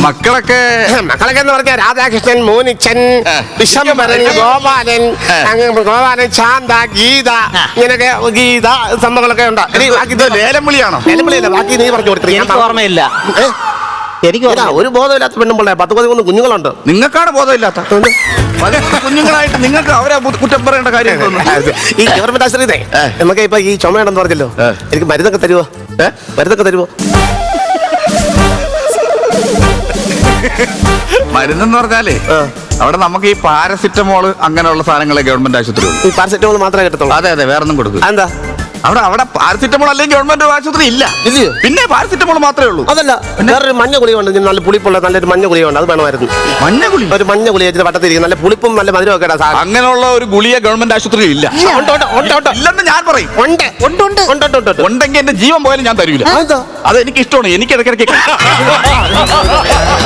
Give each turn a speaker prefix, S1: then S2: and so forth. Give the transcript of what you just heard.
S1: മക്കളൊക്കെ
S2: എന്ന് പറഞ്ഞാൽ രാധാകൃഷ്ണൻ, മോനിച്ചൻ, വിശ്വംഭരൻ, ഗോപാലൻ, ശാന്ത, ഗീത, ഇങ്ങനെയൊക്കെ ഗീത സംഭവങ്ങളൊക്കെ ഉണ്ട്.
S1: ലേലം വിളിയാണോ?
S2: ലേലം വിളിയല്ല, ബാക്കി നീ പറഞ്ഞു കൊടുത്തില്ല.
S3: എനിക്ക് ഓർമ്മയില്ല. എനിക്ക്
S2: ഒരു ബോധമില്ലാത്ത പെണ്ണുമ്പിള്ള 10-13 കുഞ്ഞുങ്ങളുണ്ട്.
S1: നിങ്ങൾക്കാണ് ബോധമില്ലാത്ത കുഞ്ഞുങ്ങളായിട്ട് നിങ്ങൾക്ക് അവരെ കുറ്റം പറയേണ്ട കാര്യം.
S2: ഈ ഗവൺമെന്റ് ആശ്രയിതേ നമുക്ക് ഇപ്പൊ ഈ ചുമയുണ്ടെന്ന് പറഞ്ഞല്ലോ, എനിക്ക് മരുന്നൊക്കെ തരുവോ? മരുന്നൊക്കെ തരുവോ?
S1: മരുന്നെന്ന് പറഞ്ഞാലേ അവിടെ നമുക്ക് ഈ പാരസിറ്റമോള് അങ്ങനെയുള്ള സാധനങ്ങളെ ഗവൺമെന്റ് ആശുപത്രി
S2: ഈ പാരസെറ്റമോൾ മാത്രമേ കിട്ടത്തുള്ളൂ?
S1: അതെ അതെ, വേറൊന്നും കൊടുക്കും.
S2: എന്താ
S1: അവിടെ പാരസിറ്റമോൾ അല്ലെങ്കിൽ ഗവൺമെന്റ് ആശുപത്രി ഇല്ല. പിന്നെ പാരസിറ്റമോൾ മാത്രമേ ഉള്ളൂ.
S2: അതല്ല, വേറൊരു മഞ്ഞ ഗുളിയുണ്ട്, നല്ല പുളിപ്പുള്ള നല്ലൊരു മഞ്ഞ ഗുളിയുണ്ട്, അത് വേണമായിരുന്നു.
S1: മഞ്ഞ ഗുളി?
S2: ഒരു മഞ്ഞ ഗുളിയ വട്ടത്തിരിക്കും, നല്ല പുളിപ്പും നല്ല മധുരം ഒക്കെ.
S1: അങ്ങനെയുള്ള ഒരു ഗുളിയ ഗവൺമെന്റ് ആശുപത്രി ഇല്ല. ഇല്ലെന്ന് ഞാൻ പറയും.
S2: ഉണ്ടെങ്കിൽ
S1: എന്റെ ജീവൻ പോയാലും ഞാൻ തരൂല. അത് എനിക്ക് ഇഷ്ടമാണ്. എനിക്ക് ഇടയ്ക്കിടയ്ക്ക്